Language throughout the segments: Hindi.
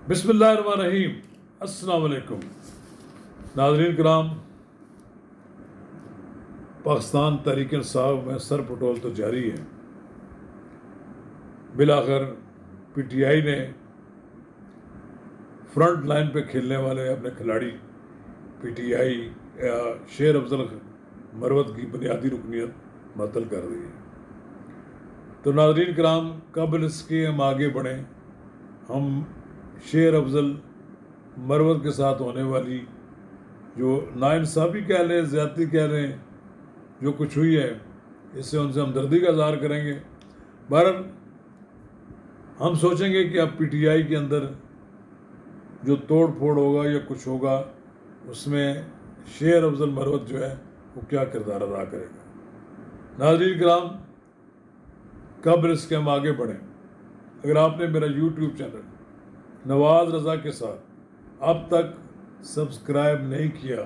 बिस्मिल्लाहिर्रहमानिर्रहीम। अस्सलाम वालेकुम नाज़रीन कराम। पाकिस्तान तहरीक इंसाफ में सर पटोल तो जारी है। बिलाखिर पीटीआई ने फ्रंट लाइन पे खेलने वाले अपने खिलाड़ी पीटीआई शेर अफजल मरवत की बुनियादी रुकनीत मअतल कर दी है। तो नाज़रीन कराम, कबल इसके हम आगे बढ़ें, हम शेर अफजल मरवत के साथ होने वाली जो नाइंसाफ़ी कह लें, ज़्यादती कह लें, जो कुछ हुई है, इससे उनसे हमदर्दी का इज़हार करेंगे। बहरहाल हम सोचेंगे कि अब पीटीआई के अंदर जो तोड़ फोड़ होगा या कुछ होगा, उसमें शेर अफजल मरवत जो है वो क्या किरदार अदा करेगा। नाज़रीन कराम, कब इसके हम आगे बढ़ें, अगर आपने मेरा यूट्यूब चैनल नवाज़ रज़ा के साथ अब तक सब्सक्राइब नहीं किया,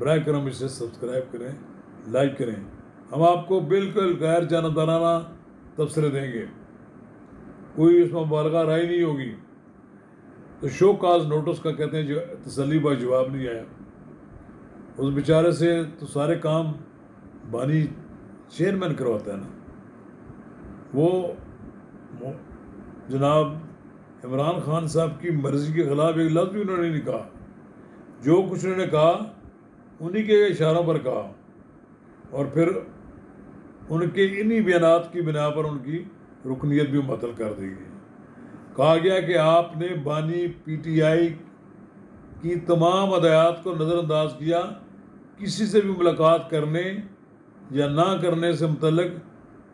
बराए करम इसे सब्सक्राइब करें, लाइक करें। हम आपको बिल्कुल गैर जानबदाराना तबसरे देंगे, कोई उसमें मुबालगा राय नहीं होगी। तो शो काज नोटिस का कहते हैं जो तसल्ली बा जवाब नहीं आया, उस बेचारे से तो सारे काम बानी चेयरमैन करवाता है ना। वो जनाब इमरान खान साहब की मर्ज़ी के ख़िलाफ़ एक लफ्ज़ भी उन्होंने नहीं कहा। जो कुछ उन्होंने कहा उन्हीं के इशारों पर कहा, और फिर उनके इन्हीं बयानात की बिना पर उनकी रुकनीत भी मुअत्तल कर दी गई। कहा गया कि आपने बानी पीटीआई की तमाम हदायत को नज़रअंदाज किया, किसी से भी मुलाकात करने या ना करने से मुतल्लिक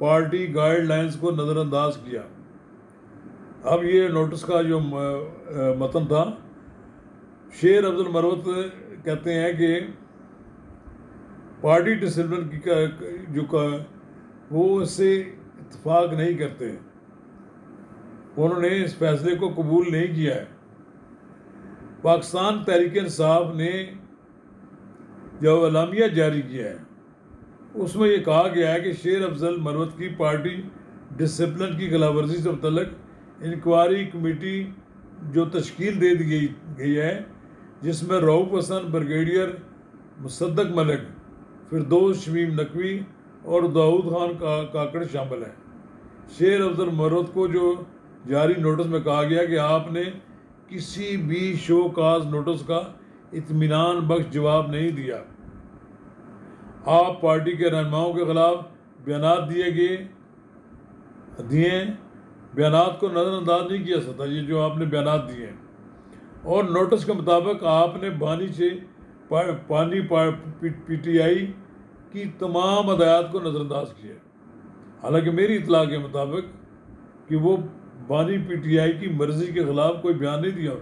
पार्टी गाइडलाइंस को नज़रअंदाज किया। अब ये नोटिस का जो मतन था, शेर अफजल मरवत कहते हैं कि पार्टी डिसिप्लिन की जो वो इससे इत्तफाक नहीं करते, उन्होंने इस फैसले को कबूल नहीं किया है। पाकिस्तान तहरीक इंसाफ ने जो एलामिया जारी किया है उसमें यह कहा गया है कि शेर अफजल मरवत की पार्टी डिसिप्लिन की खिलाफवर्जी से मुतल्लिक इंक्वायरी कमेटी जो तश्कील दे दी गई है, जिसमें रऊफ़ हसन, ब्रिगेडियर मुसद्दक मलिक, फिरदौस शमीम नकवी और दाऊद खान काकड़ शामिल हैं। शेर अफजल मरवत को जो जारी नोटिस में कहा गया कि आपने किसी भी शो काज नोटिस का इत्मीनान बख्श जवाब नहीं दिया, आप पार्टी के रहनुमाओं के खिलाफ बयानात दिए बयानात को नज़रअंदाज नहीं किया सकता, ये जो आपने बयानात दिए हैं। और नोटिस के मुताबिक आपने बानी से पीटीआई की तमाम हदायत को नज़रअंदाज किया। हालांकि मेरी इतला के मुताबिक कि वो बानी पीटीआई की मर्ज़ी के ख़िलाफ़ कोई बयान नहीं दिया।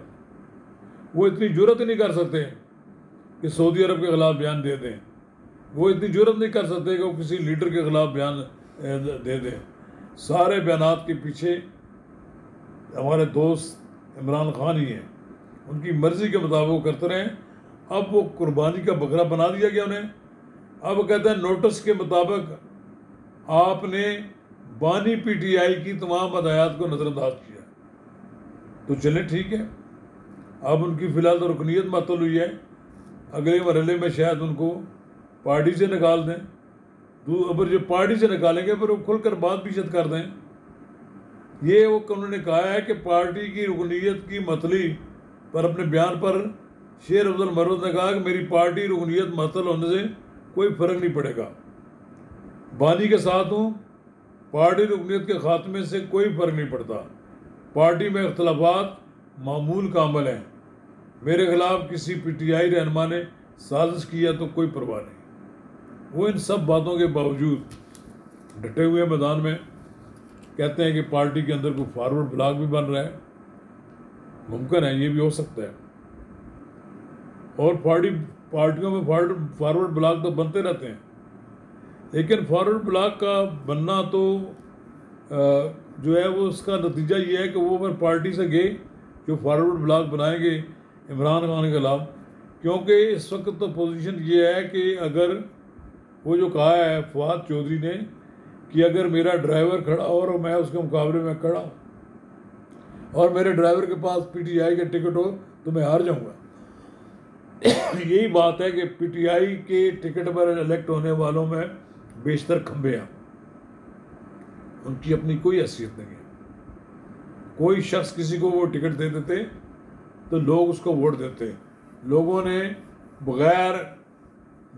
वो इतनी जुर्रत ही नहीं कर सकते कि सऊदी अरब के ख़िलाफ़ बयान दे दें, वो इतनी जुर्रत नहीं कर सकते कि वो किसी लीडर के ख़िलाफ़ बयान दे दें। सारे बयानात के पीछे हमारे दोस्त इमरान खान ही हैं, उनकी मर्ज़ी के मुताबिक वो करते रहें। अब वो कुर्बानी का बकरा बना दिया गया उन्हें। अब कहते हैं नोटिस के मुताबिक आपने बानी पीटीआई की तमाम हदायत को नज़रअंदाज किया। तो चले ठीक है, अब उनकी फ़िलहाल तो रुकनीत मुअत्तल हुई है, अगले मरहले में शायद उनको पार्टी से निकाल दें। अगर जो पार्टी से निकालेंगे फिर वो खुलकर बात भी शायद कर दें। ये वो उन्होंने कहा है कि पार्टी की रुकनीत की मतली पर अपने बयान पर शेर अफजल मरवत ने कहा कि मेरी पार्टी रुकनीत मुअत्तल होने से कोई फ़र्क नहीं पड़ेगा, बानी के साथ हूँ, पार्टी रुकनीत के ख़ात्मे से कोई फ़र्क नहीं पड़ता, पार्टी में इख्तलाफात मामूल का अमल हैं, मेरे ख़िलाफ़ किसी पीटीआई रहनुमा ने साजिश किया तो कोई परवाह नहीं। वो इन सब बातों के बावजूद डटे हुए मैदान में कहते हैं कि पार्टी के अंदर कोई फॉरवर्ड ब्लॉक भी बन रहा है। मुमकिन है, ये भी हो सकता है, और पार्टियों में फॉरवर्ड ब्लॉक तो बनते रहते हैं, लेकिन फॉरवर्ड ब्लॉक का बनना तो जो है वो उसका नतीजा ये है कि वो फिर पार्टी से गए जो फॉरवर्ड ब्लॉक बनाएंगे इमरान खान के खिलाफ। क्योंकि इस वक्त तो पोजीशन ये है कि अगर वो जो कहा है फवाद चौधरी ने कि अगर मेरा ड्राइवर खड़ा हो और मैं उसके मुकाबले में खड़ा हूँ, और मेरे ड्राइवर के पास पीटीआई का टिकट हो तो मैं हार जाऊंगा। यही बात है कि पीटीआई के टिकट पर इलेक्ट होने वालों में बेशतर खंबे हैं, उनकी अपनी कोई हैसियत नहीं है। कोई शख्स किसी को वो टिकट दे देते तो लोग उसको वोट देते। लोगों ने बगैर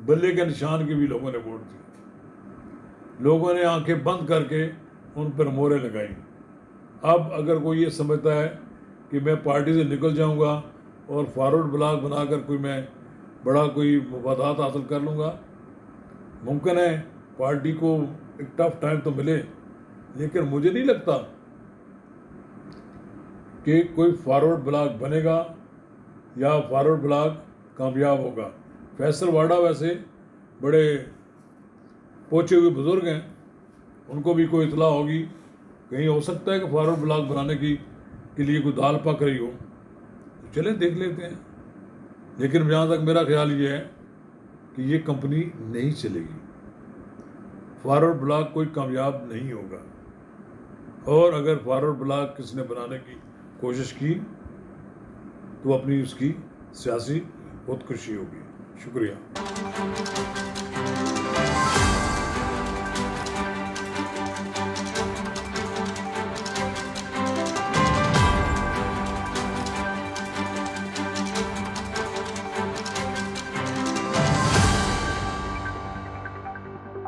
बल्ले के निशान के भी लोगों ने वोट दिए। लोगों ने आंखें बंद करके उन पर मोहरें लगाई। अब अगर कोई ये समझता है कि मैं पार्टी से निकल जाऊंगा और फॉरवर्ड ब्लॉक बनाकर कोई मैं बड़ा कोई मफादात हासिल कर लूँगा, मुमकिन है पार्टी को एक टफ टाइम तो मिले, लेकिन मुझे नहीं लगता कि कोई फॉरवर्ड ब्लॉक बनेगा या फॉरवर्ड ब्लॉक कामयाब होगा। फैसल वाडा वैसे बड़े पहुँचे हुए बुज़ुर्ग हैं, उनको भी कोई इतला होगी, कहीं हो सकता है कि फॉरवर्ड ब्लॉक बनाने के लिए कोई दाल पक रही हो, तो चले देख लेते हैं। लेकिन जहाँ तक मेरा ख्याल ये है कि ये कंपनी नहीं चलेगी, फॉरवर्ड ब्लॉक कोई कामयाब नहीं होगा। और अगर फॉरवर्ड ब्लॉक किसी ने बनाने की कोशिश की तो अपनी उसकी सियासी खुदकुशी होगी। शुक्रिया।